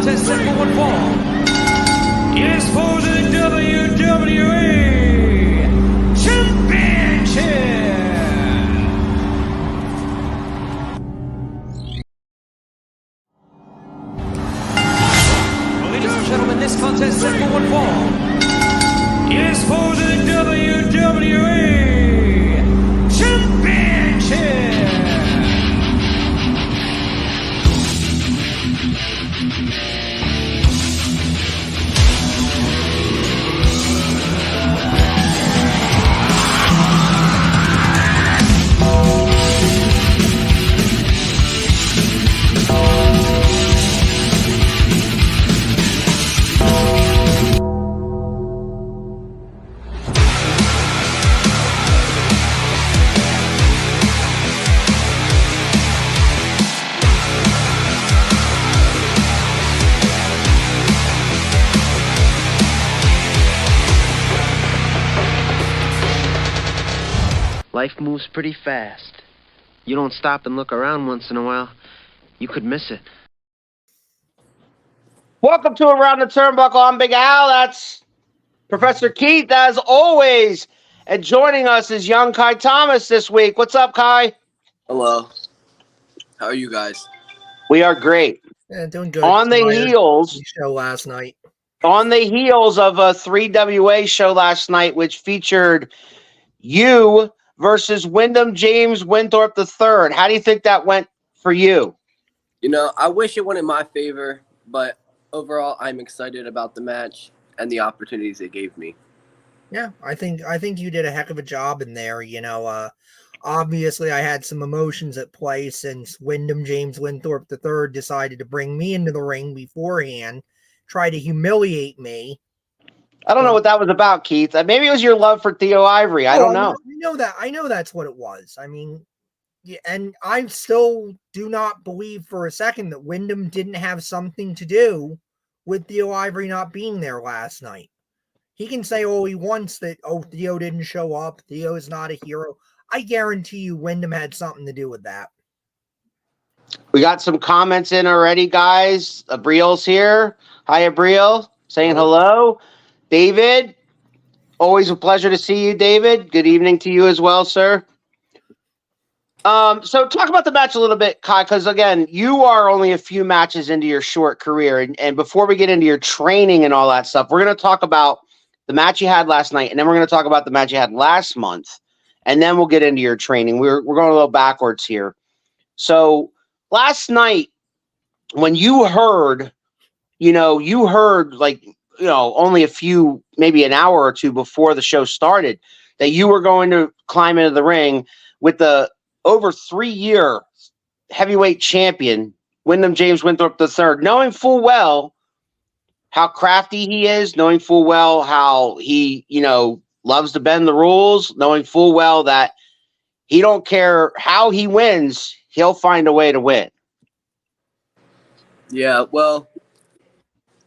contest set for one fall. Is for the WWE Championship. Ladies and gentlemen, this contest set for one fall is for the WWE Championship. Life moves pretty fast. You don't stop and look around once in a while, you could miss it. Welcome to Around the Turnbuckle. I'm Big Al. That's Professor Keith, as always. And joining us is young Kai Thomas this week. What's up, Kai? Hello. How are you guys? We are great. Yeah, doing good. On the heels show last night. On the heels of a 3WA show last night, which featured you versus Wyndham James Winthorpe III. How do you think that went for you? You know, I wish it went in my favor, but overall, I'm excited about the match and the opportunities it gave me. Yeah, I think you did a heck of a job in there. You know, obviously I had some emotions at play since Wyndham James Winthorpe III decided to bring me into the ring beforehand, try to humiliate me. I don't know what that was about, Keith. Maybe it was your love for Theo Ivory. I don't know. I know that's what it was. I mean, yeah, and I still do not believe for a second that Wyndham didn't have something to do with Theo Ivory not being there last night. He can say all he wants that, Theo didn't show up. Theo is not a hero. I guarantee you Wyndham had something to do with that. We got some comments in already, guys. Abriel's here. Hi, Abriel. Saying hello. David, always a pleasure to see you, David. Good evening to you as well, sir. So talk about the match a little bit, Kai, because, again, you are only a few matches into your short career. And before we get into your training and all that stuff, we're going to talk about the match you had last night, and then we're going to talk about the match you had last month, and then we'll get into your training. We're going a little backwards here. So last night, when you heard, only a few, maybe an hour or two before the show started, that you were going to climb into the ring with the over 3-year heavyweight champion, Wyndham James Winthorpe III, knowing full well how crafty he is, knowing full well how he, loves to bend the rules, knowing full well that he don't care how he wins, he'll find a way to win. Yeah, well,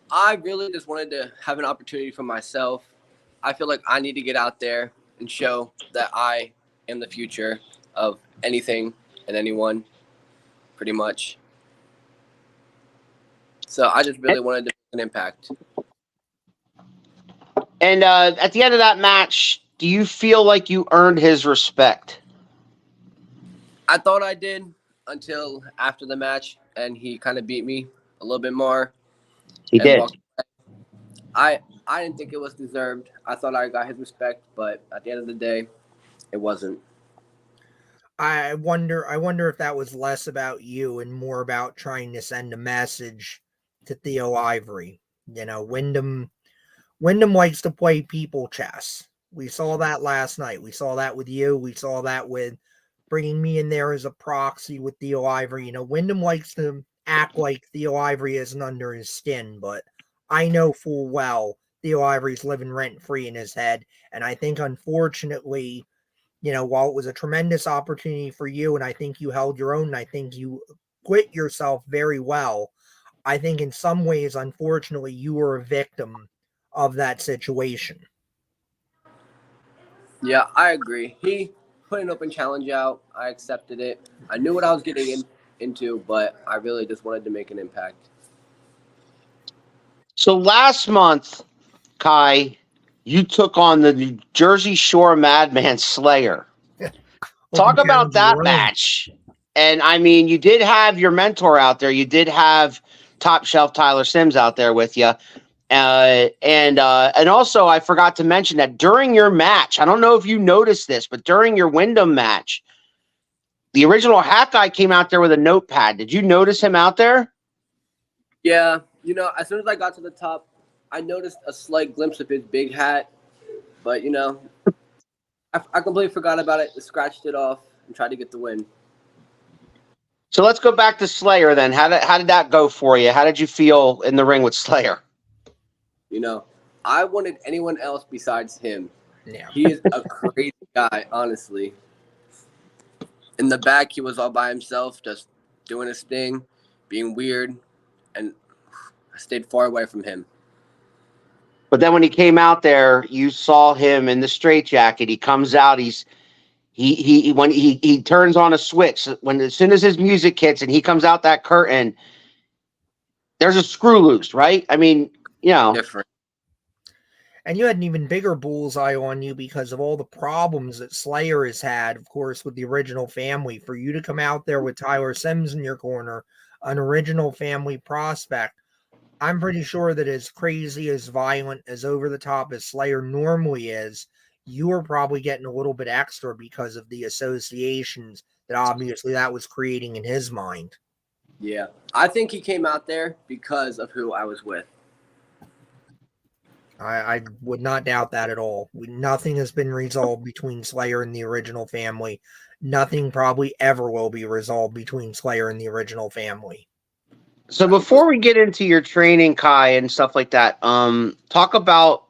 I really just wanted to have an opportunity for myself. I feel like I need to get out there and show that I am the future of anything and anyone, pretty much. So I just really wanted to make an impact. And at the end of that match, do you feel like you earned his respect? I thought I did until after the match, and he kind of beat me a little bit more. He did. I didn't think it was deserved. I thought I got his respect, but at the end of the day, it wasn't. I wonder if that was less about you and more about trying to send a message to Theo Ivory. Wyndham likes to play people chess. We saw that last night. We saw that with you. We saw that with bringing me in there as a proxy with Theo Ivory. Wyndham likes to act like Theo Ivory isn't under his skin, but I know full well Theo Ivory's living rent-free in his head, and I think, unfortunately, while it was a tremendous opportunity for you, and I think you held your own, and I think you quit yourself very well, I think in some ways, unfortunately, you were a victim of that situation. Yeah, I agree. He put an open challenge out. I accepted it. I knew what I was getting into, but I really just wanted to make an impact. So last month, Kai, you took on the New Jersey Shore Madman Slayer. Talk about that match. And I mean, you did have your mentor out there. You did have Top Shelf Tyler Syms out there with you. And also, I forgot to mention that during your match, I don't know if you noticed this, but during your Wyndham match, the original Hat Guy came out there with a notepad. Did you notice him out there? Yeah, you know, as soon as I got to the top, I noticed a slight glimpse of his big hat, but you know, I completely forgot about it, scratched it off, and tried to get the win. So let's go back to Slayer then. How did that go for you? How did you feel in the ring with Slayer? You know, I wanted anyone else besides him. Yeah. He is a crazy guy, honestly. In the back, he was all by himself, just doing his thing, being weird, and I stayed far away from him. But then when he came out there, you saw him in the straitjacket. He comes out. He turns on a switch. As soon as his music hits and he comes out that curtain, there's a screw loose, right? I mean, you know. Different. And you had an even bigger bullseye on you because of all the problems that Slayer has had, of course, with the original family. For you to come out there with Tyler Syms in your corner, an original family prospect, I'm pretty sure that as crazy, as violent, as over the top as Slayer normally is, you were probably getting a little bit extra because of the associations that obviously that was creating in his mind. Yeah. I think he came out there because of who I was with. I would not doubt that at all. Nothing has been resolved between Slayer and the original family. Nothing probably ever will be resolved between Slayer and the original family. So before we get into your training, Kai, and stuff like that, talk about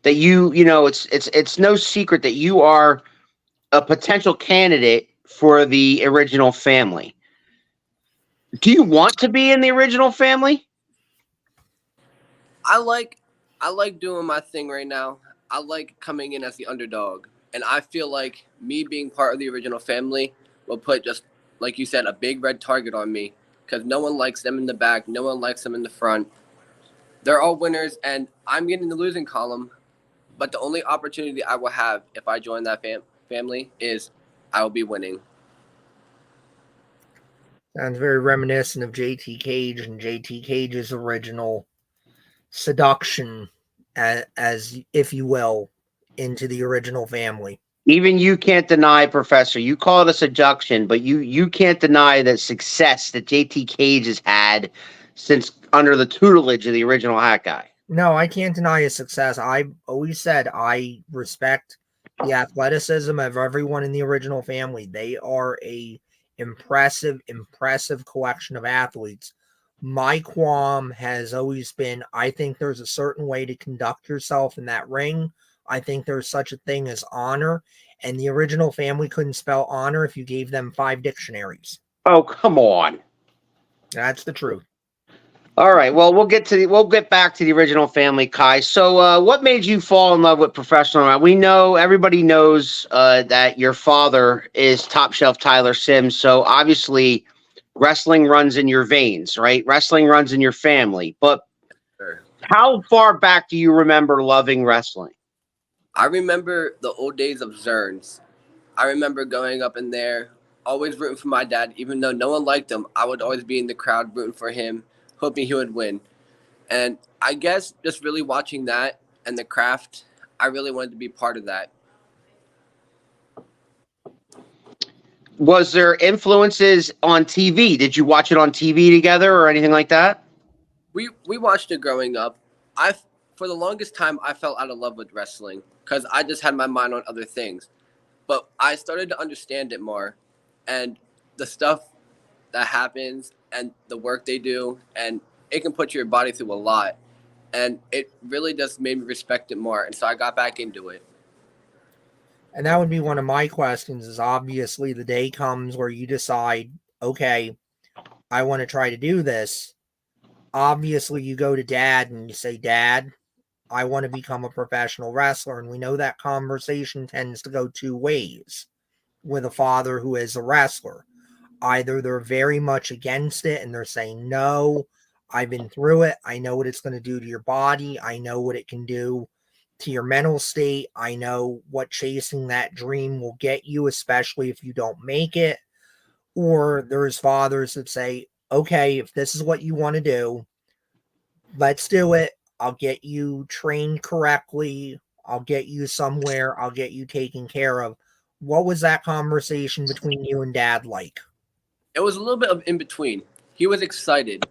that you know, it's no secret that you are a potential candidate for the original family. Do you want to be in the original family? I like doing my thing right now. I like coming in as the underdog. And I feel like me being part of the original family will put, just like you said, a big red target on me. Because no one likes them in the back. No one likes them in the front. They're all winners, and I'm getting the losing column. But the only opportunity I will have if I join that family is I will be winning. Sounds very reminiscent of JT Cage and JT Cage's original seduction, as if you will, into the original family. Even you can't deny, Professor. You call it a seduction, but you can't deny the success that JT Cage has had since under the tutelage of the original Hat Guy. No, I can't deny his success. I've always said I respect the athleticism of everyone in the original family. They are a impressive collection of athletes. My qualm has always been, I think there's a certain way to conduct yourself in that ring. I think there's such a thing as honor, and the original family couldn't spell honor if you gave them 5 dictionaries. Oh, come on. That's the truth. All right. Well, we'll get back to the original family, Kai. So, what made you fall in love with professional wrestling? We know, everybody knows that your father is Top Shelf Tyler Syms. So, obviously, wrestling runs in your veins, right? Wrestling runs in your family. But how far back do you remember loving wrestling? I remember the old days of Zerns. I remember going up in there, always rooting for my dad. Even though no one liked him, I would always be in the crowd rooting for him, hoping he would win. And I guess just really watching that and the craft, I really wanted to be part of that. Was there influences on TV? Did you watch it on TV together or anything like that? We watched it growing up. For the longest time, I fell out of love with wrestling because I just had my mind on other things. But I started to understand it more, and the stuff that happens and the work they do, and it can put your body through a lot. And it really just made me respect it more. And so I got back into it. And that would be one of my questions, is obviously the day comes where you decide, okay, I want to try to do this. Obviously, you go to Dad and you say, Dad, I want to become a professional wrestler. And we know that conversation tends to go 2 ways with a father who is a wrestler. Either they're very much against it and they're saying, no, I've been through it. I know what it's going to do to your body. I know what it can do to your mental state. I know what chasing that dream will get you, especially if you don't make it. Or there's fathers that say, okay, if this is what you want to do, let's do it. I'll get you trained correctly. I'll get you somewhere. I'll get you taken care of. What was that conversation between you and Dad like? It was a little bit of in between. He was excited,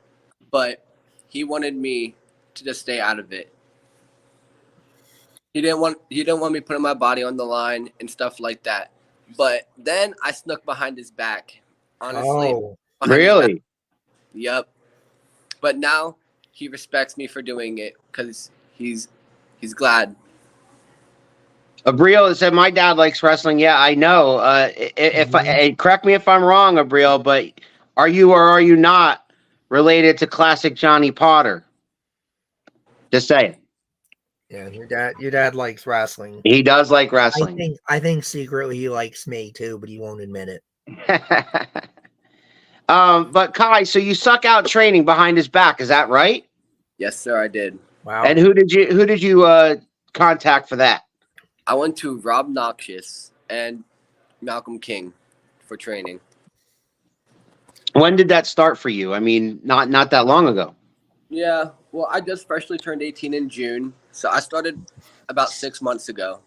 but he wanted me to just stay out of it. He didn't want me putting my body on the line and stuff like that. But then I snuck behind his back. Honestly. Oh, really? Yep. But now he respects me for doing it because he's glad. Abril said, my dad likes wrestling. Yeah, I know. Correct me if I'm wrong, Abril, but are you or are you not related to classic Johnny Potter? Just saying. yeah, your dad likes wrestling. He does like wrestling. I think secretly he likes me too, but he won't admit it. But Kai, so you suck out training behind his back, is that right? Yes, sir, I did. Wow. And who did you contact for that? I went to Rob Noxious and Malcolm King for training. When did that start for you? I mean, not that long ago. Yeah, well, I just freshly turned 18 in June, so I started about 6 months ago.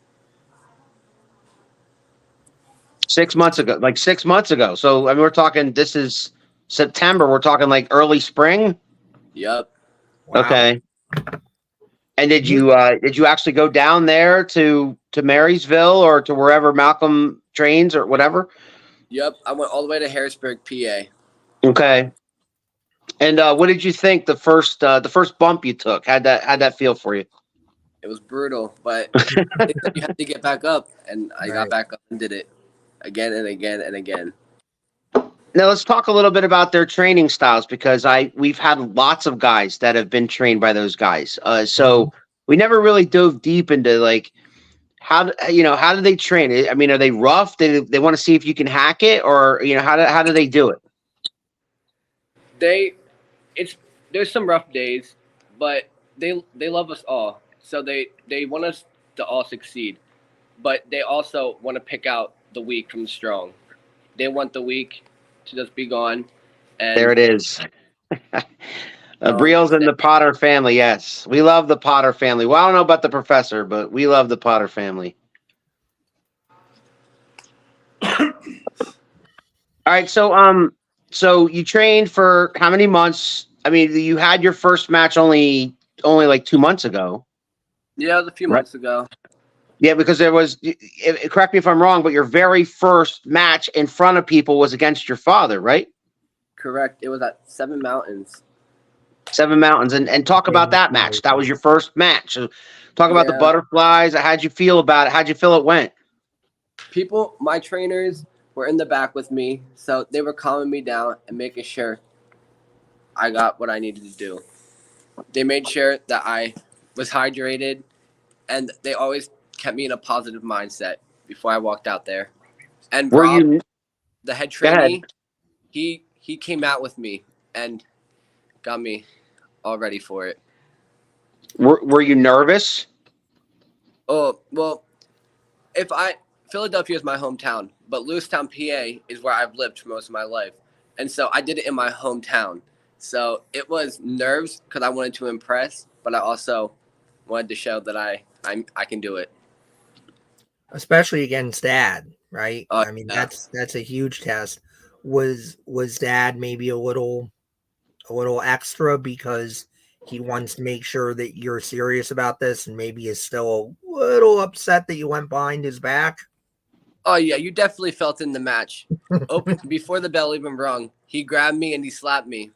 6 months ago, like 6 months ago. So I mean, we're talking. This is September. We're talking like early spring. Yep. Wow. Okay. And did you actually go down there to Marysville or to wherever Malcolm trains or whatever? Yep, I went all the way to Harrisburg, PA. Okay. And what did you think the first bump you took? How'd that feel for you? It was brutal, but you have to get back up, and I got back up and did it again and again and again. Now let's talk a little bit about their training styles because we've had lots of guys that have been trained by those guys. So we never really dove deep into like how do they train? I mean, are they rough? They want to see if you can hack it, or how do they do it? There's some rough days, but they love us all, so they want us to all succeed, but they also want to pick out the weak from the strong. They want the weak to just be gone. And there it is. Briel's in the Potter family. Yes, we love the Potter family. Well, I don't know about the professor, but we love the Potter family. All right, so you trained for how many months? I mean, you had your first match only like 2 months ago. Yeah, it was a few months ago. Yeah, because there was, correct me if I'm wrong, but your very first match in front of people was against your father, right? Correct. It was at Seven Mountains. Seven Mountains. And talk about that match. That was your first match. So talk about the butterflies. How'd you feel about it? How'd you feel it went? My trainers were in the back with me, so they were calming me down and making sure I got what I needed to do. They made sure that I was hydrated, and they always kept me in a positive mindset before I walked out there. And Rob, the head trainee, he came out with me and got me all ready for it. Were you nervous? Oh, well, Philadelphia is my hometown, but Lewistown, PA is where I've lived for most of my life. And so I did it in my hometown. So it was nerves because I wanted to impress, but I also wanted to show that I can do it. Especially against Dad, right? I mean, yeah. that's a huge test. Was Dad maybe a little extra because he wants to make sure that you're serious about this, and maybe is still a little upset that you went behind his back? Oh yeah, you definitely felt in the match. Before the bell even rung, he grabbed me and he slapped me.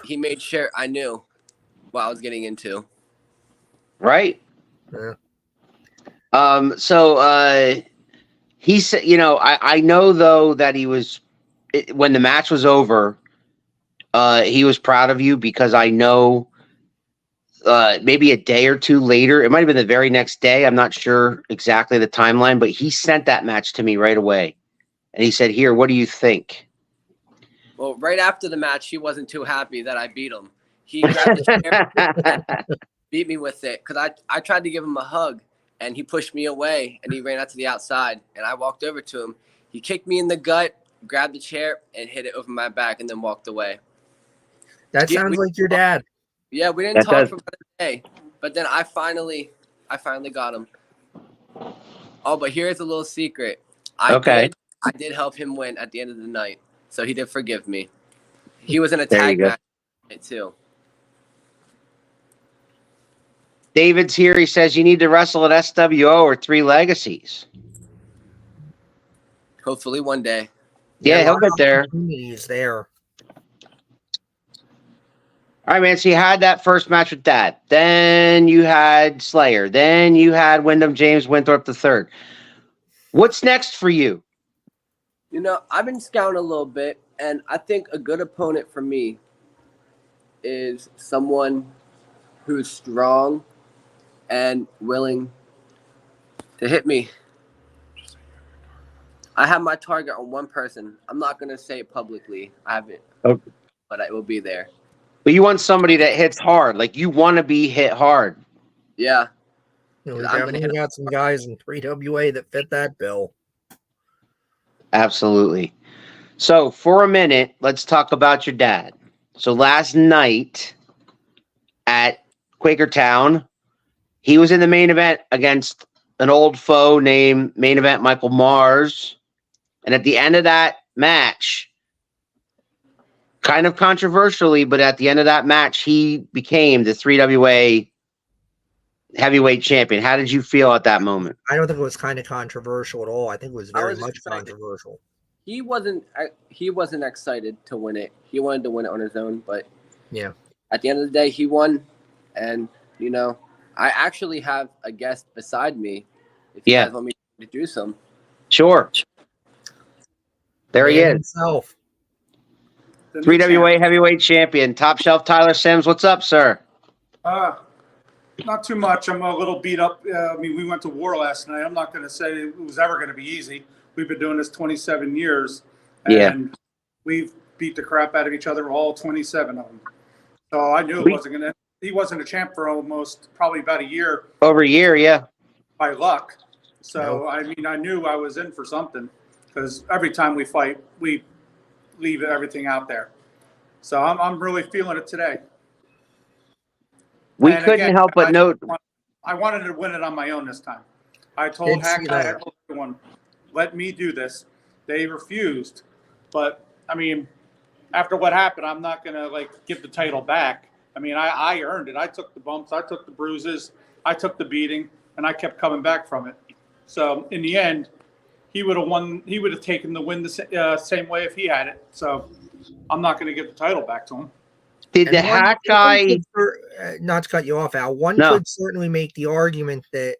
He made sure I knew what I was getting into. Right. Yeah. He said, I know though that he was, when the match was over, he was proud of you because I know maybe a day or two later, it might have been the very next day. I'm not sure exactly the timeline, but he sent that match to me right away. And he said, here, what do you think? Well, right after the match, he wasn't too happy that I beat him. He grabbed the chair and beat me with it because I tried to give him a hug, and he pushed me away, and he ran out to the outside, and I walked over to him. He kicked me in the gut, grabbed the chair, and hit it over my back, and then walked away. That sounds like your dad. Yeah, we didn't talk for about a day, but then I finally got him. Oh, but here's a little secret. I did help him win at the end of the night, so he did forgive me. He was in a tag match too. David's here. He says you need to wrestle at SWO or Three Legacies. Hopefully one day. Yeah, he'll get there. He's there. All right, man. So you had that first match with that. Then you had Slayer. Then you had Wyndham James Winthrop III. What's next for you? You know, I've been scouting a little bit, and I think a good opponent for me is someone who's strong and willing to hit me. I have my target on one person. I'm not going to say it publicly. I haven't, but it will be there. But you want somebody that hits hard. Like, you want to be hit hard. Yeah. We definitely got some guys in 3WA that fit that bill. Absolutely. So, for a minute, let's talk about your dad. So, last night at Quakertown, he was in the main event against an old foe named Main Event Michael Mars. And at the end of that match, kind of controversially, but at the end of that match, he became the 3WA heavyweight champion. How did you feel at that moment? I don't think it was kind of controversial at all. I think it was very much controversial. He wasn't excited to win it. He wanted to win it on his own, but yeah, at the end of the day, he won. And you know, I actually have a guest beside me. If you guys want me to do some, sure. There he is. Himself. 3WA heavyweight champion, Top Shelf Tyler Syms. What's up, sir? Not too much. I'm a little beat up. I mean, we went to war last night. I'm not going to say it was ever going to be easy. We've been doing this 27 years, and we've beat the crap out of each other, all 27 of them. So I knew it wasn't going to. He wasn't a champ for probably about a year. Over a year, yeah. By luck. So I mean, I knew I was in for something because every time we fight, we leave everything out there. So I'm really feeling it today. We couldn't help but note. I wanted to win it on my own this time. I told everyone, let me do this. They refused. But, I mean, after what happened, I'm not going to, give the title back. I mean, I earned it. I took the bumps. I took the bruises. I took the beating. And I kept coming back from it. So, in the end, he would have won. He would have taken the win the same way if he had it. So, I'm not going to give the title back to him. Did the hack guy, not to cut you off, Al, could certainly make the argument that,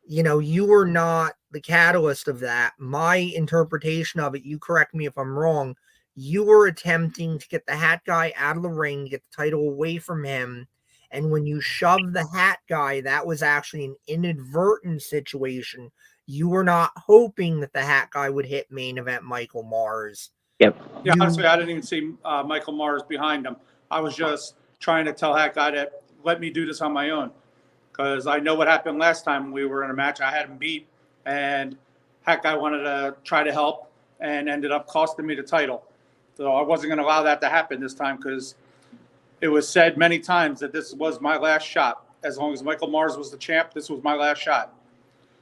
you were not the catalyst of that. My interpretation of it, you correct me if I'm wrong, you were attempting to get the hat guy out of the ring, get the title away from him. And when you shoved the hat guy, that was actually an inadvertent situation. You were not hoping that the hat guy would hit main event Michael Mars. Yep. Yeah, honestly, I didn't even see Michael Mars behind him. I was just trying to tell Hat Guy to let me do this on my own because I know what happened last time we were in a match. I had him beat, and Hat Guy wanted to try to help and ended up costing me the title. So I wasn't going to allow that to happen this time because it was said many times that this was my last shot. As long as Michael Mars was the champ, this was my last shot.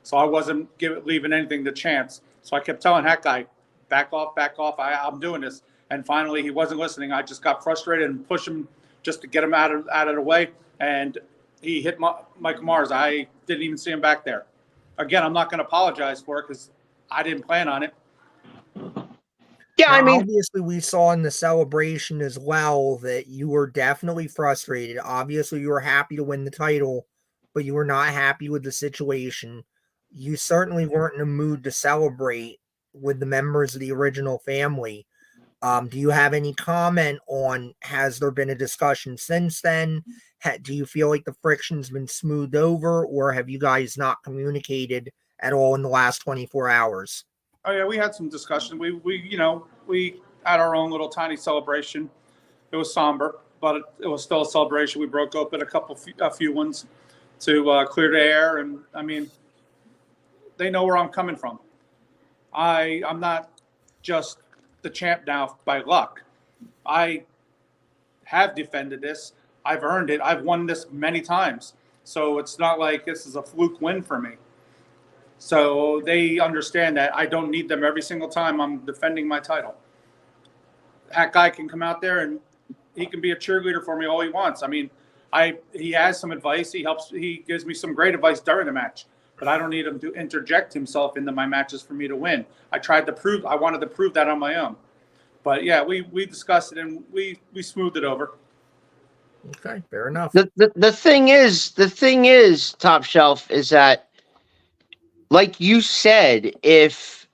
So I wasn't leaving anything to chance. So I kept telling Hat Guy, back off, I'm doing this. And finally, he wasn't listening. I just got frustrated and pushed him just to get him out of the way. And he hit Michael Mars. I didn't even see him back there. Again, I'm not going to apologize for it because I didn't plan on it. Yeah, I mean, obviously, we saw in the celebration as well that you were definitely frustrated. Obviously, you were happy to win the title, but you were not happy with the situation. You certainly weren't in a mood to celebrate with the members of the original family. Do you have any comment on, has there been a discussion since then? Do you feel like the friction's been smoothed over, or have you guys not communicated at all in the last 24 hours? Oh yeah, we had some discussion. We had our own little tiny celebration. It was somber, but it was still a celebration. We broke open a few ones to clear the air, and I mean, they know where I'm coming from. I'm not just the champ now by luck. I have defended this. I've earned it. I've won this many times. So it's not like this is a fluke win for me. So they understand that I don't need them every single time I'm defending my title. That guy can come out there and he can be a cheerleader for me all he wants. I mean, he has some advice. He gives me some great advice during the match, but I don't need him to interject himself into my matches for me to win. I wanted to prove that on my own. But yeah, we discussed it and we smoothed it over. Okay, fair enough. The thing is, Top Shelf, is that, like you said, if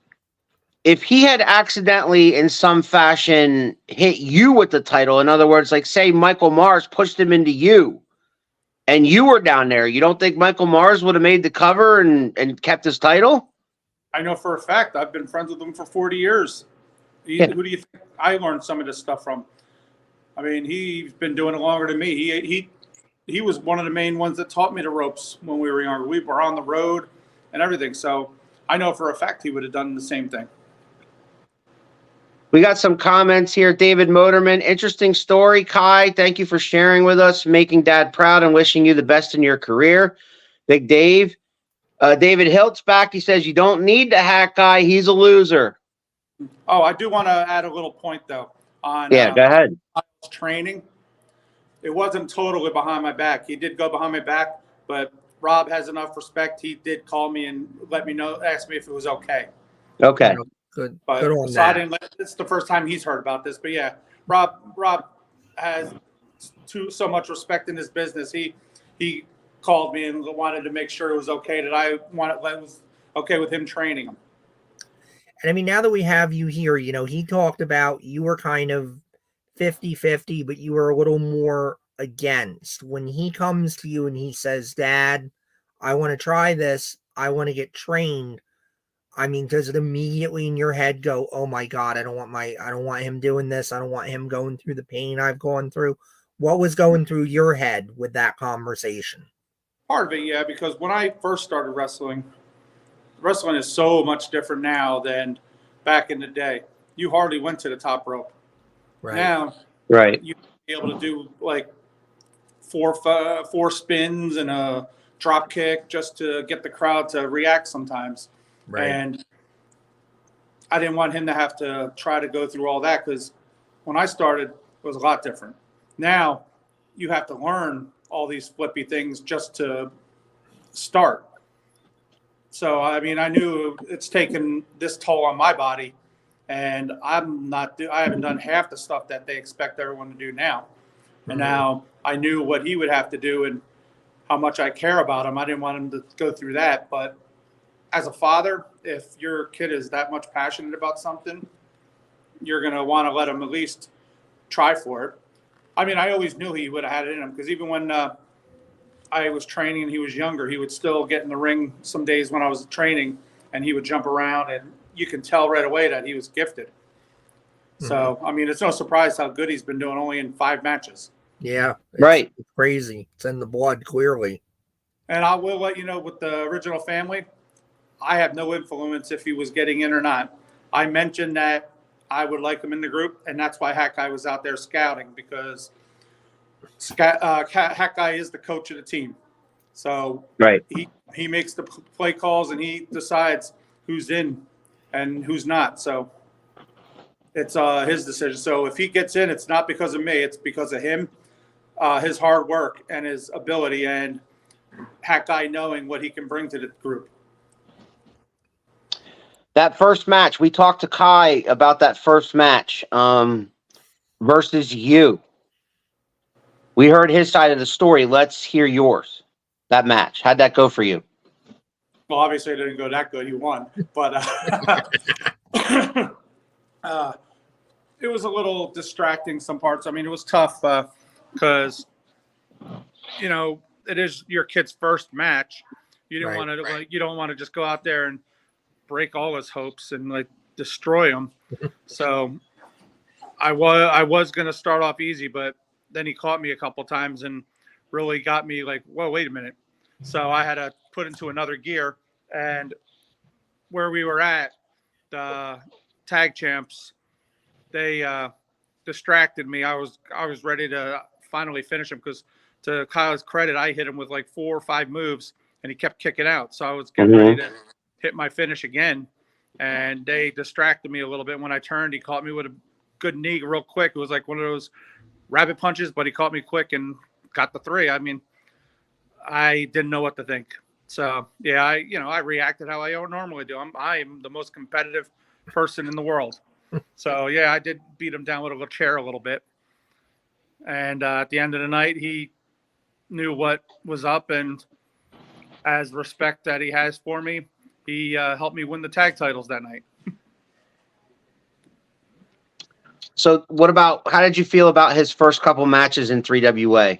he had accidentally in some fashion hit you with the title, in other words, like say Michael Mars pushed him into you and you were down there, you don't think Michael Mars would have made the cover and kept his title? I know for a fact. I've been friends with him for 40 years. Yeah. Who do you think I learned some of this stuff from? I mean, he's been doing it longer than me. He was one of the main ones that taught me the ropes when we were younger. We were on the road and everything. So I know for a fact he would have done the same thing. We got some comments here. David Motorman, interesting story. Kai, thank you for sharing with us, making Dad proud and wishing you the best in your career. Big Dave. David Hilt's back. He says, you don't need the hack guy. He's a loser. Oh, I do want to add a little point, though, on go ahead. Training. It wasn't totally behind my back. He did go behind my back, but Rob has enough respect. He did call me and let me know, ask me if it was okay. Okay. Good. But Good on so that. it's the first time he's heard about this. But yeah, Rob has so much respect in his business. He called me and wanted to make sure it was okay that it was okay with him training him. And I mean, now that we have you here, he talked about you were kind of 50-50, but you were a little more against. When he comes to you and he says, Dad, I want to try this. I want to get trained. I mean, does it immediately in your head go, oh my God, I don't want him doing this. I don't want him going through the pain I've gone through. What was going through your head with that conversation? Part of it, yeah, because when I first started wrestling is so much different now than back in the day. You hardly went to the top rope. Right. Now, Right. you be able to do like four spins and a drop kick just to get the crowd to react sometimes. Right. And I didn't want him to have to try to go through all that because when I started, it was a lot different. Now, you have to learn all these flippy things just to start. So, I mean, I knew it's taken this toll on my body, and I haven't done half the stuff that they expect everyone to do now. And now I knew what he would have to do and how much I care about him. I didn't want him to go through that. But as a father, if your kid is that much passionate about something, you're going to want to let him at least try for it. I mean, I always knew he would have had it in him because even when I was training and he was younger, he would still get in the ring some days when I was training and he would jump around and you can tell right away that he was gifted. Mm-hmm. So, I mean, it's no surprise how good he's been doing only in 5 matches. Yeah. Right. It's crazy. It's in the blood, clearly. And I will let you know with the original family, I have no influence if he was getting in or not. I mentioned that I would like him in the group, and that's why Hack Guy was out there scouting because Hack Guy is the coach of the team. So right. He makes the play calls and he decides who's in and who's not. So it's his decision. So if he gets in, it's not because of me. It's because of him, his hard work and his ability, and Hack Guy knowing what he can bring to the group. That first match, we talked to Kai about that first match versus you. We heard his side of the story. Let's hear yours. That match. How'd that go for you? Well, obviously it didn't go that good. He won. But it was a little distracting some parts. I mean, it was tough because, it is your kid's first match. You didn't want to you don't want to just go out there and break all his hopes and destroy him. So I was going to start off easy, but then he caught me a couple times and really got me like, whoa, wait a minute. So I had to put into another gear. And where we were at, the tag champs, they distracted me. I was ready to finally finish him because, to Kyle's credit, I hit him with like 4 or 5 moves and he kept kicking out. So I was getting ready to hit my finish again, and they distracted me a little bit. When I turned, he caught me with a good knee real quick. It was like one of those rabbit punches, but he caught me quick and got the 3. I mean, I didn't know what to think. So yeah, I reacted how I normally do. I am the most competitive person in the world. So yeah, I did beat him down with a chair a little bit. And at the end of the night, he knew what was up, and as respect that he has for me, he helped me win the tag titles that night. So how did you feel about his first couple matches in 3WA?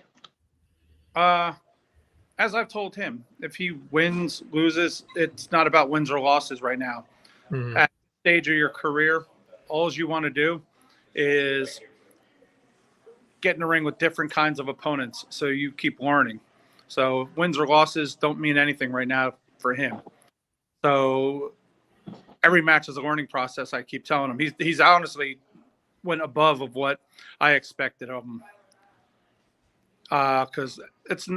As I've told him, if he wins, loses, it's not about wins or losses right now. Mhm. At the stage of your career, all you want to do is get in the ring with different kinds of opponents so you keep learning. So wins or losses don't mean anything right now for him. So every match is a learning process. I keep telling him he's honestly went above of what I expected of him. Because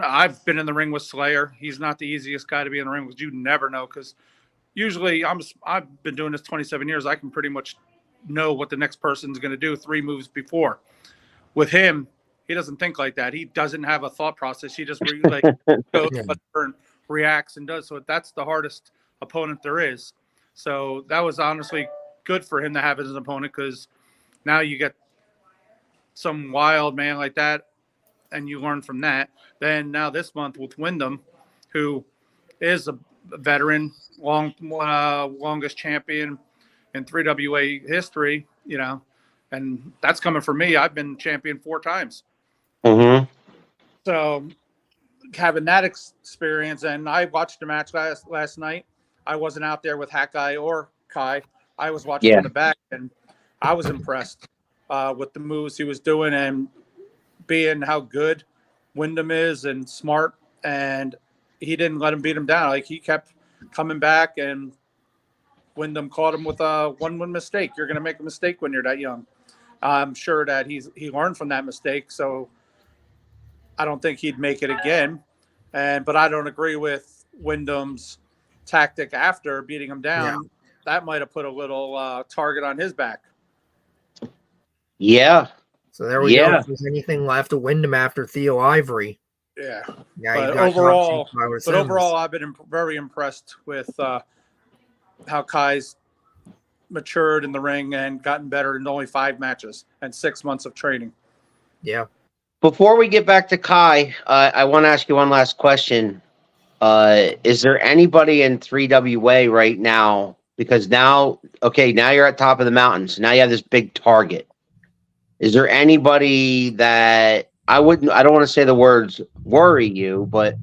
I've been in the ring with Slayer. He's not the easiest guy to be in the ring with. You never know, because usually I've been doing this 27 years. I can pretty much know what the next person's going to do 3 moves before. With him, he doesn't think like that. He doesn't have a thought process. He just goes and reacts and does. So that's the hardest opponent there is. So that was honestly good for him to have as an opponent, because now you get some wild man like that, and you learn from that. Then now this month with Wyndham, who is a veteran, longest champion in 3WA history, and that's coming from me. I've been champion 4 times. Mm-hmm. So having that experience, and I watched the match last night. I wasn't out there with Hawkeye or Kai. I was watching from the back, and I was impressed with the moves he was doing, and being how good Wyndham is and smart, and he didn't let him beat him down. Like, he kept coming back, and Wyndham caught him with a 1-1 mistake. You're going to make a mistake when you're that young. I'm sure that he learned from that mistake, so I don't think he'd make it again. But I don't agree with Wyndham's tactic after beating him down. Yeah. That might have put a little target on his back. Yeah. So there we go. If there's anything left of Wyndham after Theo Ivory. Yeah. Yeah, But overall, I've been very impressed with how Kai's matured in the ring and gotten better in only 5 matches and 6 months of training. Yeah. Before we get back to Kai, I want to ask you one last question. Is there anybody in 3WA right now? Because now you're at top of the mountain, so now you have this big target. Is there anybody that I don't want to say the words worry you, but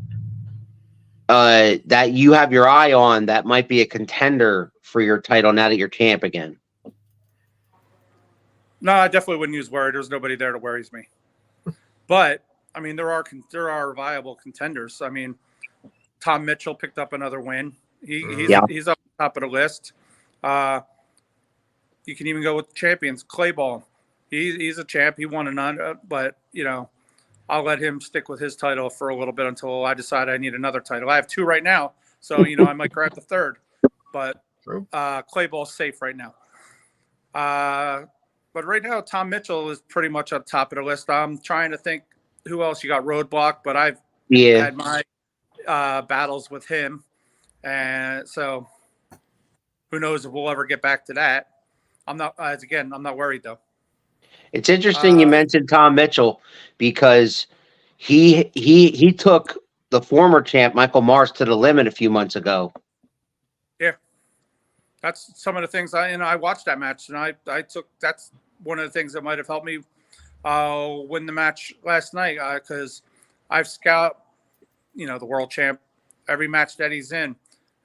that you have your eye on that might be a contender for your title now that you're champ again? No, I definitely wouldn't use worry. There's nobody there that worries me. But I mean, there are viable contenders. I mean, Tom Mitchell picked up another win. He's up top of the list. You can even go with champions. Clayball, he's a champ. He won another, but I'll let him stick with his title for a little bit until I decide I need another title. I have 2 right now, so I might grab the 3rd. But Clayball's safe right now. But right now, Tom Mitchell is pretty much up top of the list. I'm trying to think who else. You got Roadblock, but I've had my battles with him, and so who knows if we'll ever get back to that. I'm not worried though. It's interesting you mentioned Tom Mitchell, because he took the former champ Michael Mars to the limit a few months ago. Yeah, that's some of the things I watched that match, and that's one of the things that might have helped me win the match last night, because I've scouted the world champ every match that he's in,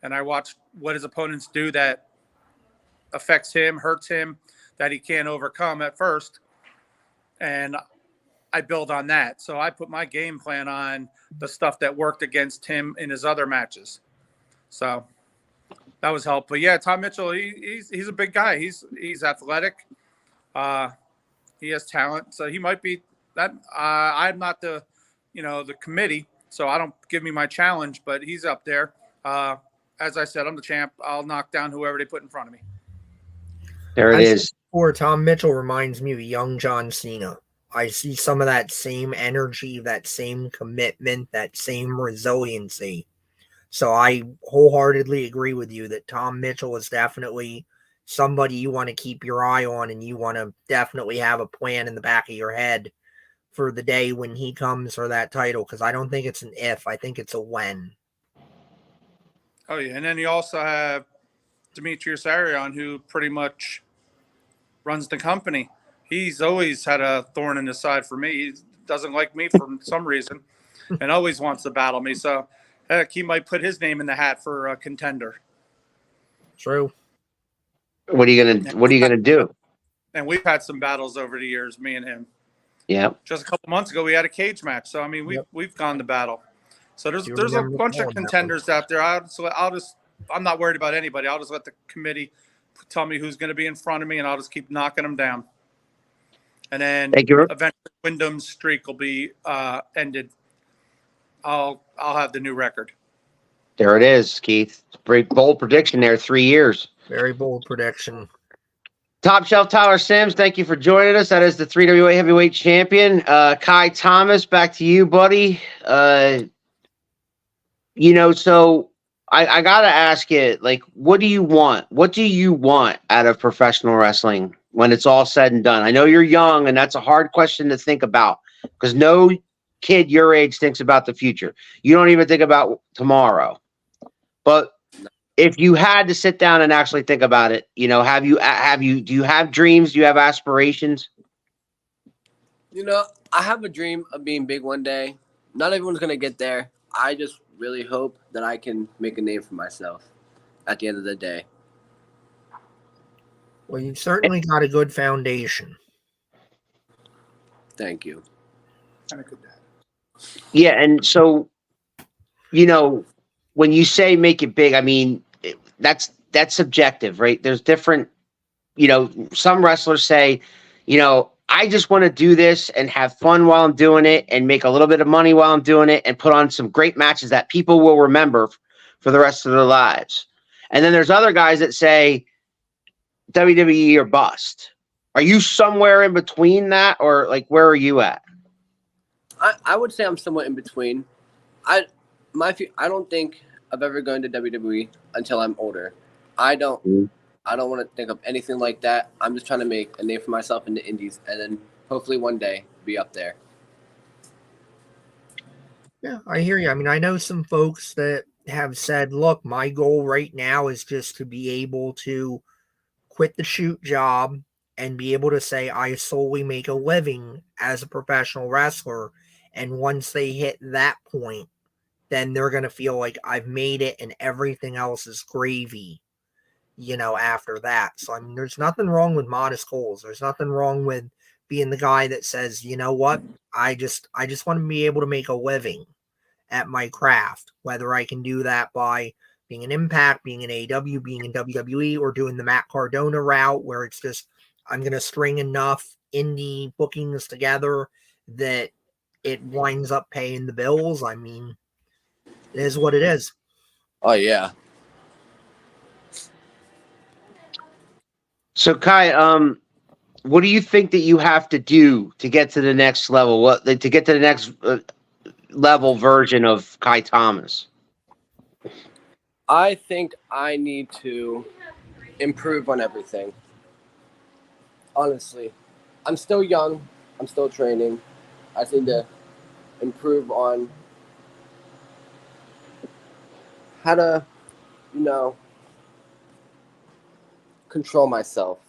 and I watched what his opponents do that affects him, hurts him, that he can't overcome at first. And I build on that. So I put my game plan on the stuff that worked against him in his other matches. So that was helpful. Yeah, Tom Mitchell, he's a big guy. He's athletic. He has talent. So he might be that. I'm not the committee, so I don't give me my challenge, but he's up there. As I said, I'm the champ. I'll knock down whoever they put in front of me. There it is. Before, Tom Mitchell reminds me of young John Cena. I see some of that same energy, that same commitment, that same resiliency. So I wholeheartedly agree with you that Tom Mitchell is definitely somebody you want to keep your eye on, and you want to definitely have a plan in the back of your head for the day when he comes for that title, because I don't think it's an if, I think it's a when. Oh, yeah. And then you also have Demetrius Arion, who pretty much runs the company. He's always had a thorn in his side for me. He doesn't like me for some reason and always wants to battle me. So heck, he might put his name in the hat for a contender. True. What are you gonna do? And we've had some battles over the years, me and him. Yeah. Just a couple months ago, we had a cage match. So I mean, we've gone to battle. So there's a bunch of contenders out there. I'm not worried about anybody. I'll just let the committee tell me who's going to be in front of me, and I'll just keep knocking them down. And then eventually Wyndham's streak will be ended. I'll have the new record. There it is, Keith. Very bold prediction there. 3 years. Very bold prediction. Top Shelf Tyler Syms, thank you for joining us. That is the 3WA heavyweight champion. Kai Thomas, back to you, buddy. So I gotta ask you, like, what do you want? What do you want out of professional wrestling when it's all said and done? I know you're young, and that's a hard question to think about because no kid your age thinks about the future. You don't even think about tomorrow. But if you had to sit down and actually think about it, do you have dreams? Do you have aspirations? I have a dream of being big one day. Not everyone's going to get there. I just really hope that I can make a name for myself at the end of the day. Well, you've certainly got a good foundation. Thank you. Yeah, and so, when you say make it big, I mean, that's subjective, right? There's different, some wrestlers say, I just want to do this and have fun while I'm doing it and make a little bit of money while I'm doing it and put on some great matches that people will remember for the rest of their lives. And then there's other guys that say WWE or bust. Are you somewhere in between that, or like where are you at? I would say I'm somewhat in between. I don't think of ever going to WWE until I'm older. I don't want to think of anything like that. I'm just trying to make a name for myself in the indies and then hopefully one day be up there. Yeah, I hear you. I mean, I know some folks that have said, look, my goal right now is just to be able to quit the shoot job and be able to say I solely make a living as a professional wrestler. And once they hit that point, then they're going to feel like I've made it and everything else is gravy, after that. So, I mean, there's nothing wrong with modest goals. There's nothing wrong with being the guy that says, you know what, I just want to be able to make a living at my craft, whether I can do that by being an Impact, being an AEW, being in WWE, or doing the Matt Cardona route where it's just, I'm going to string enough indie bookings together that it winds up paying the bills. I mean, it is what it is. Oh, yeah. So, Kai, what do you think that you have to do to get to the next level? To get to the next level version of Kai Thomas? I think I need to improve on everything. Honestly, I'm still young. I'm still training. I just need to improve on how to, control myself.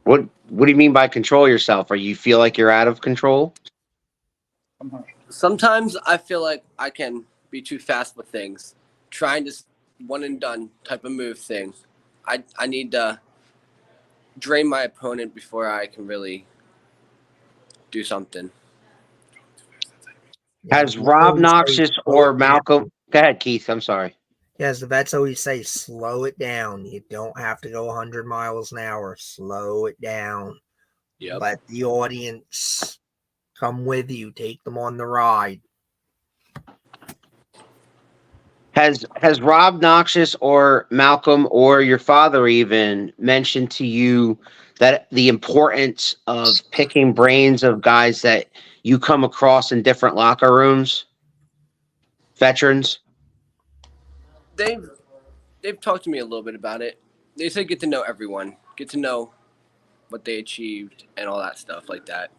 What do you mean by control yourself? Or you feel like you're out of control? Sometimes I feel like I can be too fast with things. Trying to one and done type of move thing. I need to drain my opponent before I can really do something. Has the vets Rob always say Noxious slow or it down. Malcolm? Go ahead, Keith. I'm sorry. Yes, the vets always say slow it down. You don't have to go 100 miles an hour. Slow it down. Yep. Let the audience come with you. Take them on the ride. Has Rob Noxious or Malcolm or your father even mentioned to you that the importance of picking brains of guys that you come across in different locker rooms, veterans? They've talked to me a little bit about it. They say get to know everyone, get to know what they achieved and all that stuff like that.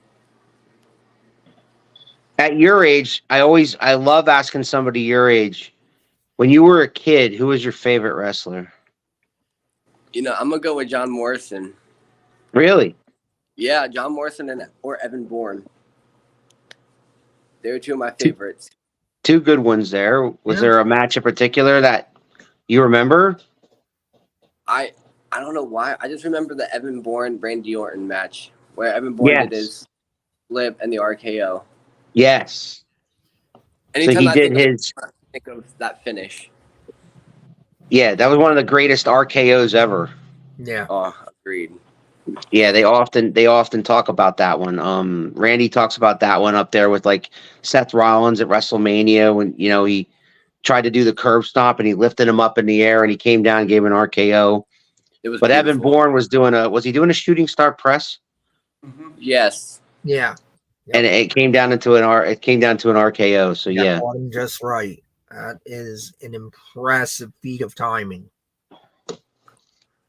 At your age, I love asking somebody your age. When you were a kid, who was your favorite wrestler? You know, I'm gonna go with John Morrison. Really? Yeah, John Morrison or Evan Bourne. They were two of my favorites. Two good ones there. Was Yeah. there a match in particular that you remember? I don't know why. I just remember the Evan Bourne Randy Orton match where Evan Bourne did his flip and the RKO. Yes. Anytime So he I did his. think of that finish. Yeah, that was one of the greatest RKOs ever. Yeah. Oh, agreed. Yeah, they often talk about that one. Randy talks about that one up there with like Seth Rollins at WrestleMania when he tried to do the curb stomp and he lifted him up in the air and he came down and gave an RKO. It was But beautiful. Evan Bourne was he doing a shooting star press? Mm-hmm. Yes. Yeah. And it came down to an RKO. So yeah. Caught him just right. That is an impressive feat of timing.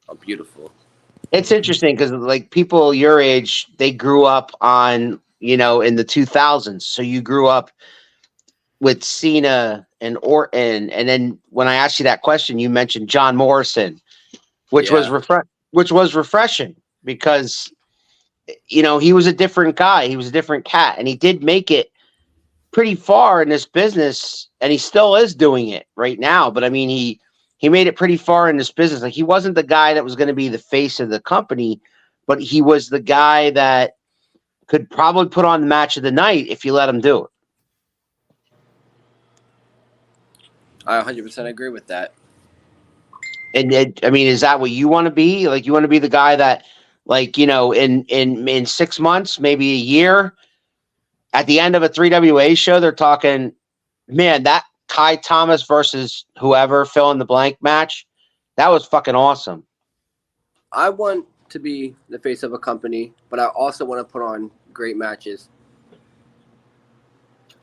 Oh, beautiful. It's interesting because like people your age, they grew up on, in the 2000s. So you grew up with Cena and Orton. And then when I asked you that question, you mentioned John Morrison, which was refreshing because, he was a different guy. He was a different cat and he did make it pretty far in this business and he still is doing it right now. But I mean, he made it pretty far in this business. Like he wasn't the guy that was going to be the face of the company, but he was the guy that could probably put on the match of the night if you let him do it. I 100% agree with that. And I mean, is that what you want to be? Like, you want to be the guy that, like, in 6 months, maybe a year, at the end of a 3WA show, they're talking, man, that Kai Thomas versus whoever fill in the blank match, that was fucking awesome. I want to be the face of a company, but I also want to put on great matches.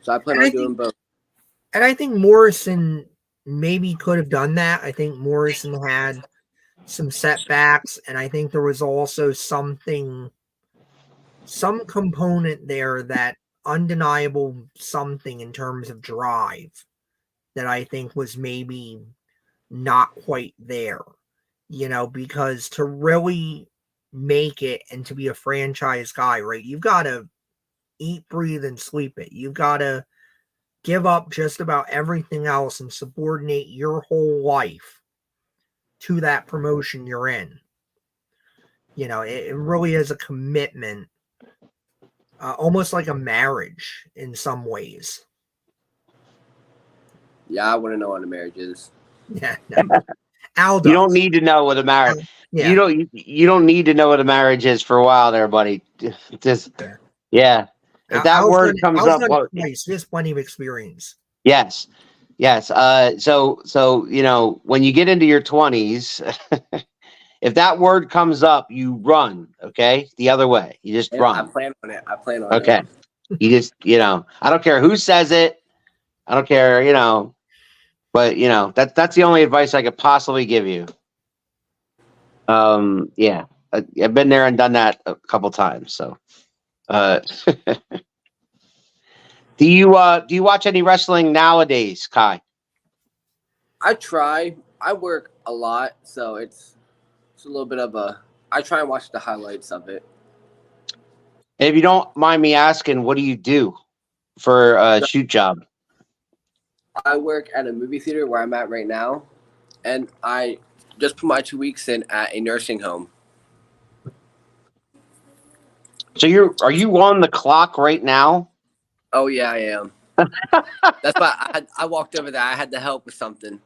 So I plan on doing both. And I think Morrison maybe could have done that. I think Morrison had some setbacks, and I think there was also some component there, that undeniable something in terms of drive that I think was maybe not quite there, because to really make it and to be a franchise guy, right, you've got to eat, breathe, and sleep it. You've got to give up just about everything else and subordinate your whole life to that promotion you're in. It really is a commitment, almost like a marriage in some ways. Yeah, I want to know what a marriage is. Yeah, no. Al does. You don't need to know what a marriage. Yeah. You don't need to know what a marriage is for a while, there, buddy. Just yeah. If that word comes up, twice. There's plenty of experience. Yes. So when you get into your 20s, if that word comes up, you run. Okay, the other way. You just run. I plan on it. Okay. You just I don't care who says it. I don't care. But that's the only advice I could possibly give you. Yeah, I've been there and done that a couple times. So, do you watch any wrestling nowadays, Kai? I try. I work a lot, so it's a little bit of a. I try and watch the highlights of it. And if you don't mind me asking, what do you do for a shoot job? I work at a movie theater where I'm at right now, and I just put my 2 weeks in at a nursing home. So are you on the clock right now? Oh yeah, I am. That's why I walked over there. I had to help with something.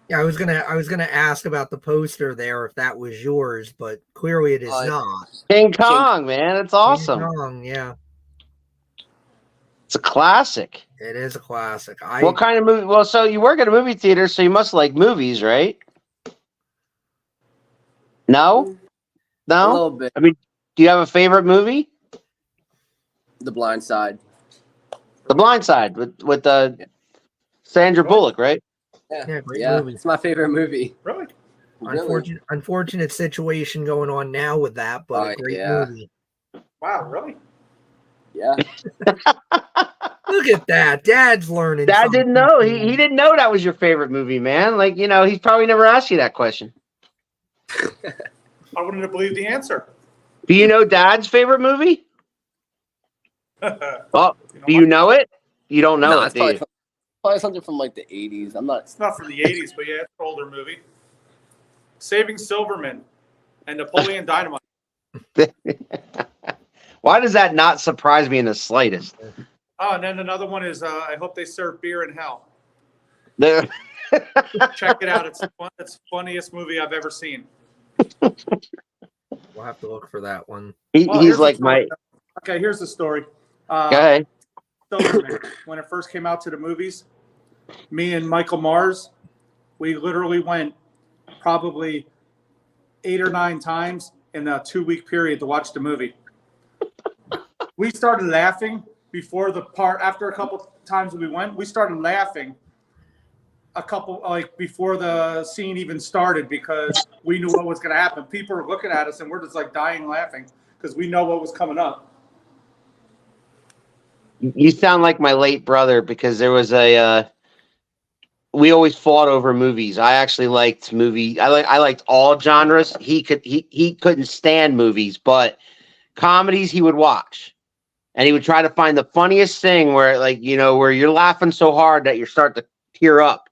Yeah, I was gonna ask about the poster there if that was yours, but clearly it is not. King Kong, man, it's awesome. King Kong, yeah, It's a classic. it is a classic. What kind of movie? Well, so you work at a movie theater, so you must like movies, right? No, A little bit. I mean, do you have a favorite movie? The Blind Side. The Blind Side with Sandra Bullock, right? Yeah, great movie. It's my favorite movie. Really? Unfortunate situation going on now with that, but a great movie. Wow, really? Yeah. Look at that. Dad's learning. Dad didn't know. He didn't know that was your favorite movie, man. Like, he's probably never asked you that question. I wouldn't have believed the answer. Do you know Dad's favorite movie? Well, do you know it? You don't know it, do you? Probably something from like the 80s. It's not from the 80s, but yeah, it's an older movie. Saving Silverman and Napoleon Dynamite. Why does that not surprise me in the slightest? Oh, and then another one is I Hope They Serve Beer in Hell. The- Check it out. It's the funniest movie I've ever seen. We'll have to look for that one. he's like my... Okay, here's the story. Okay. Silverman, when it first came out to the movies, me and Michael Mars, we literally went probably 8 or 9 times in a 2-week period to watch the movie. We started laughing before the part. After a couple times we went, we started laughing before the scene even started because we knew what was going to happen. People were looking at us and we're just like dying laughing because we know what was coming up. You sound like my late brother because there was we always fought over movies. I actually liked I liked all genres. He couldn't stand movies, but comedies he would watch. And he would try to find the funniest thing where where you're laughing so hard that you start to tear up.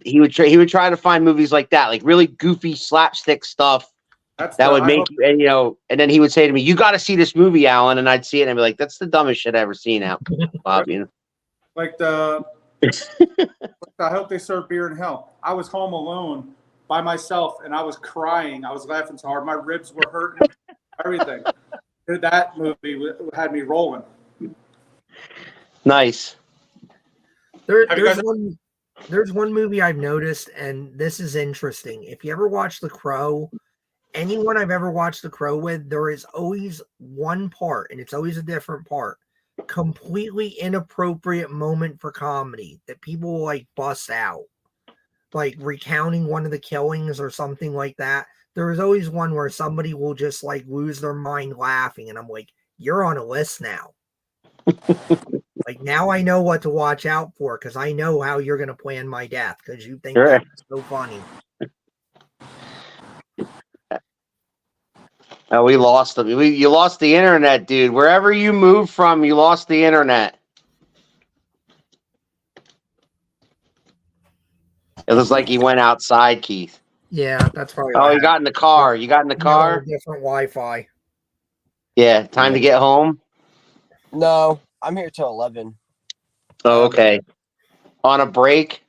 He would try to find movies like that, like really goofy slapstick stuff. That would make you, and then he would say to me, "You got to see this movie, Alan." And I'd see it and I'd be like, "That's the dumbest shit I've ever seen, Al." Bob, Like I Hope They Serve Beer in Hell. I was home alone by myself and I was crying. I was laughing so hard. My ribs were hurting, everything. That movie had me rolling. Nice. There's one movie I've noticed, and this is interesting. If you ever watch The Crow, anyone I've ever watched The Crow with, there is always one part, and it's always a different part, completely inappropriate moment for comedy that people will like bust out, like recounting one of the killings or something like that. There is always one where somebody will just like lose their mind laughing, and I'm like, you're on a list now. Like now I know what to watch out for because I know how you're going to plan my death because you think that's so funny. Oh, we lost them. You lost the internet, dude. Wherever you moved from, you lost the internet. It looks like he went outside, Keith. Yeah, that's probably. Oh, you got in the car. You got in the car? Different Wi-Fi. Yeah, time to get home? No, I'm here till 11. Oh, okay. On a break?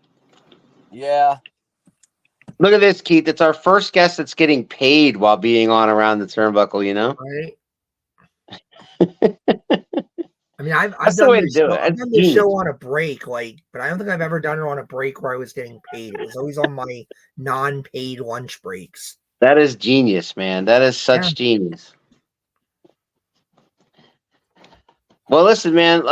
Yeah. Look at this, Keith. It's our first guest that's getting paid while being on Around the Turnbuckle, you know? Right. I mean, I've done this show on a break, but I don't think I've ever done it on a break where I was getting paid. It was always on my non-paid lunch breaks. That is genius, man. That is such genius. Well, listen, man,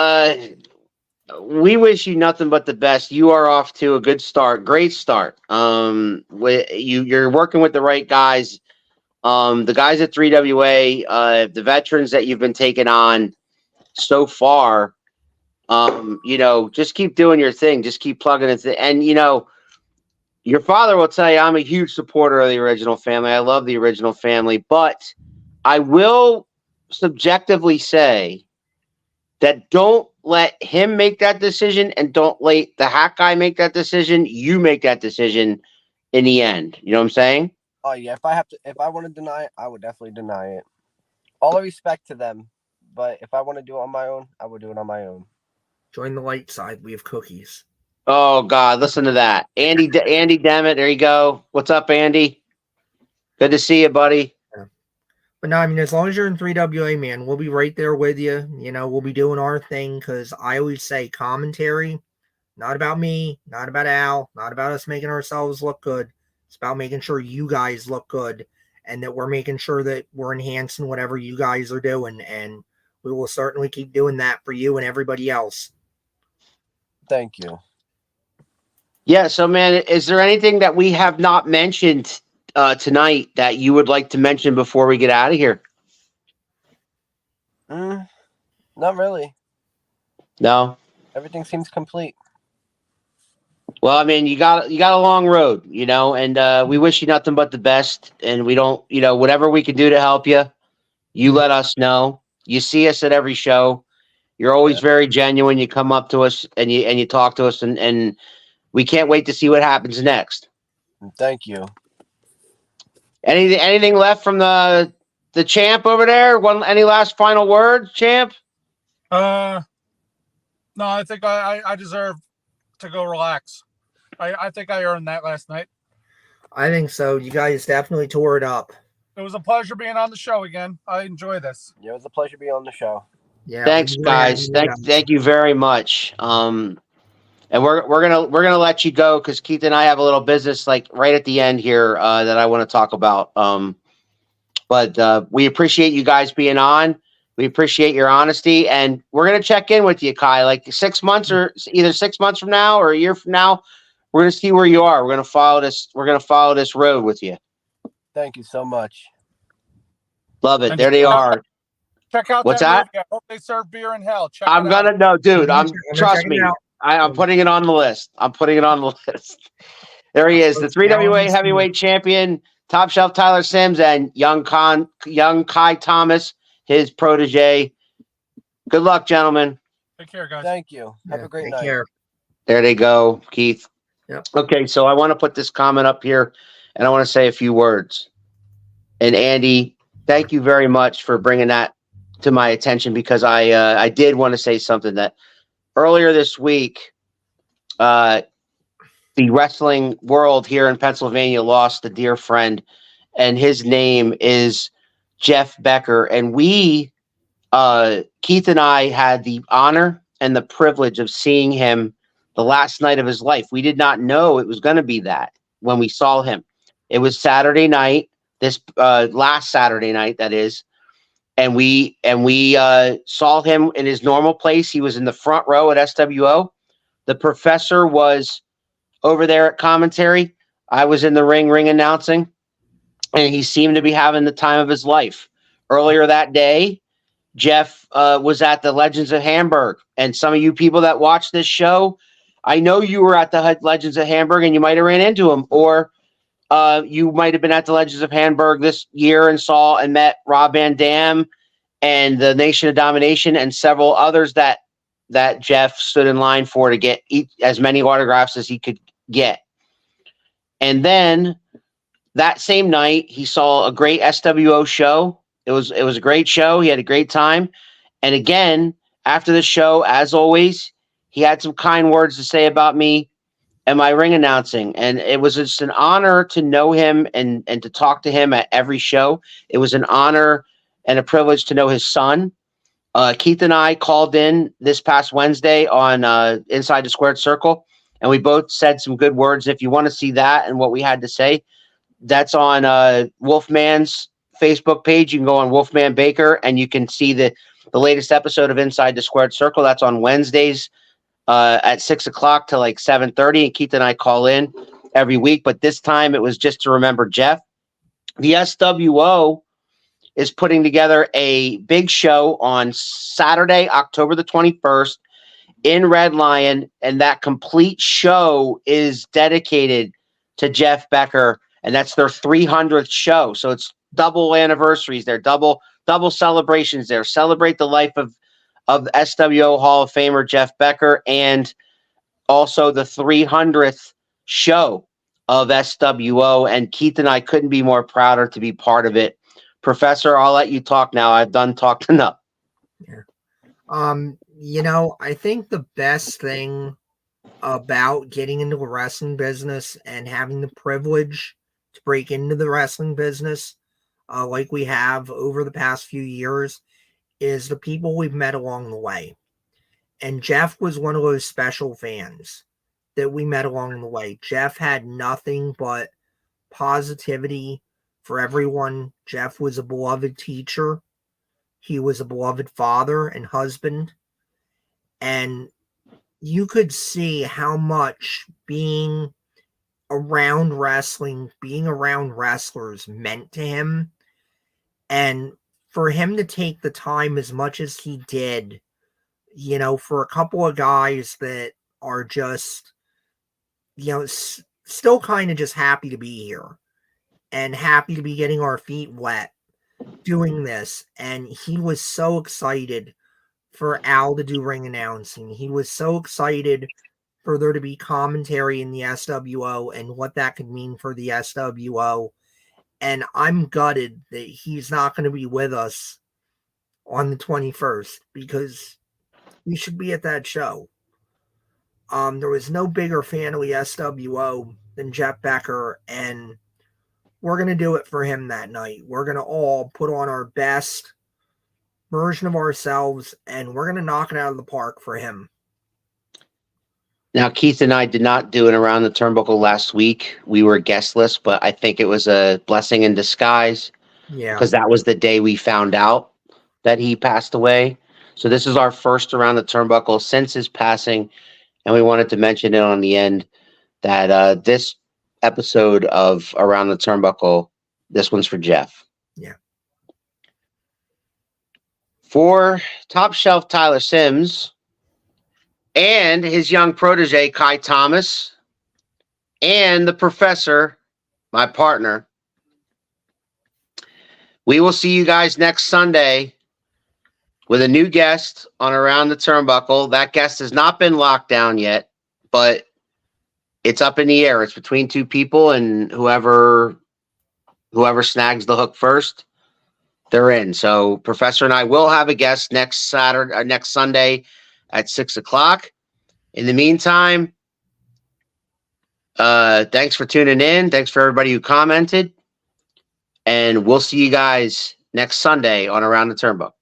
we wish you nothing but the best. You are off to a good start. Great start. You're working with the right guys. The guys at 3WA, the veterans that you've been taking on so far, just keep doing your thing. Just keep plugging it. And, your father will tell you I'm a huge supporter of the Original Family. I love the Original Family. But I will subjectively say that don't let him make that decision and don't let the hack guy make that decision. You make that decision in the end. You know what I'm saying? Oh yeah. If I want to deny it, I would definitely deny it. all the respect to them. But if I want to do it on my own, I will do it on my own. Join the light side. We have cookies. Oh God, listen to that, Andy Demmett. There you go. What's up, Andy? Good to see you, buddy. But no, I mean, as long as you're in 3WA, man, we'll be right there with you. You know, we'll be doing our thing because I always say commentary, not about me, not about Al, not about us making ourselves look good. It's about making sure you guys look good and that we're making sure that we're enhancing whatever you guys are doing. And we will certainly keep doing that for you and everybody else. Thank you. Yeah. So, man, is there anything that we have not mentioned tonight that you would like to mention before we get out of here? Not really. No. Everything seems complete. Well, I mean, you got a long road, you know, and we wish you nothing but the best. And we don't, you know, whatever we can do to help you, you let us know. You see us at every show. You're always very genuine. You come up to us and you talk to us, and we can't wait to see what happens next. Thank you. Anything left from the champ over there? Any last final words, champ? No, I think I deserve to go relax. I think I earned that last night. I think so. You guys definitely tore it up. It was a pleasure being on the show again. I enjoy this. Yeah, it was a pleasure being on the show. Yeah. Thanks, guys. Thank you very much. And we're gonna let you go because Keith and I have a little business like right at the end here that I want to talk about. But we appreciate you guys being on. We appreciate your honesty, and we're gonna check in with you, Kai, like 6 months or either 6 months from now or a year from now. We're gonna see where you are. We're gonna follow this. We're gonna follow this road with you. Thank you so much. Love it. And there they are. Check out What's that that? movie. I hope they serve beer in hell. I'm gonna know, dude. Trust me. I'm putting it on the list. I'm putting it on the list. There he is, the 3WA heavyweight champion, Top Shelf Tyler Syms, and young Kai Thomas, his protege. Good luck, gentlemen. Take care, guys. Thank you. Have a great night. Care. There they go, Keith. Yep. Okay, so I want to put this comment up here, and I want to say a few words. And Andy, thank you very much for bringing that to my attention because I did want to say something that earlier this week, the wrestling world here in Pennsylvania lost a dear friend, and his name is Jeff Becker. And we, Keith and I, had the honor and the privilege of seeing him the last night of his life. We did not know it was going to be that when we saw him. It was Saturday night, this last Saturday night, that is. And we saw him in his normal place. He was in the front row at SWO. The professor was over there at commentary. I was in the ring announcing, and he seemed to be having the time of his life. Earlier that day, Jeff was at the Legends of Hamburg, and some of you people that watch this show, I know you were at the Legends of Hamburg, and you might have ran into him, or you might have been at the Legends of Hamburg this year and saw and met Rob Van Dam and the Nation of Domination and several others that Jeff stood in line for to get as many autographs as he could get. And then that same night, he saw a great SWO show. It was a great show. He had a great time. And again, after the show, as always, he had some kind words to say about me and my ring announcing. And it was just an honor to know him and to talk to him at every show. It was an honor and a privilege to know his son. Keith and I called in this past Wednesday on Inside the Squared Circle, and we both said some good words. If you want to see that and what we had to say, that's on Wolfman's Facebook page. You can go on Wolfman Baker, and you can see the latest episode of Inside the Squared Circle. That's on Wednesdays at 6 o'clock to like 7:30, and Keith and I call in every week. But this time it was just to remember Jeff. The SWO is putting together a big show on Saturday, October the 21st in Red Lion, and that complete show is dedicated to Jeff Becker, and that's their 300th show. So it's double anniversaries there, double celebrations there. Celebrate the life of SWO Hall of Famer Jeff Becker, and also the 300th show of SWO. And Keith and I couldn't be more prouder to be part of it. Professor, I'll let you talk now. I've done talked enough. You know, I think the best thing about getting into the wrestling business and having the privilege to break into the wrestling business, like we have over the past few years, is the people we've met along the way. And Jeff was one of those special fans that we met along the way. Jeff had nothing but positivity for everyone. Jeff was a beloved teacher. He was a beloved father and husband. And you could see how much being around wrestling, being around wrestlers meant to him. And for him to take the time as much as he did, you know, for a couple of guys that are just, you know, still kind of just happy to be here and happy to be getting our feet wet doing this. And he was so excited for Al to do ring announcing. He was so excited for there to be commentary in the SWO and what that could mean for the SWO. And I'm gutted that he's not going to be with us on the 21st because we should be at that show. There was no bigger fan of the SWO than Jeff Becker, and we're going to do it for him that night. We're going to all put on our best version of ourselves, and we're going to knock it out of the park for him. Now, Keith and I did not do it around the turnbuckle last week. We were guestless, but I think it was a blessing in disguise. Yeah. Because that was the day we found out that he passed away. So this is our first around the turnbuckle since his passing. And we wanted to mention it on the end that this episode of Around the Turnbuckle, this one's for Jeff. Yeah. For Top Shelf Tyler Syms and his young protege, Kai Thomas, and the professor, my partner, we will see you guys next Sunday with a new guest on Around the Turnbuckle. That guest has not been locked down yet, but it's up in the air. It's between two people, and whoever snags the hook first, they're in. So Professor and I will have a guest next Sunday at 6:00. In the meantime, thanks for tuning in. Thanks for everybody who commented. And we'll see you guys next Sunday on Around the Turnbuckle.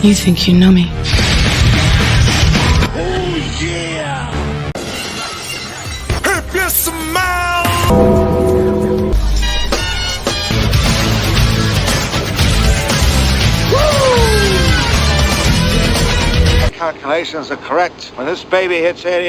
You think you know me? Oh, yeah! If you smile! Calculations are correct. When this baby hits 80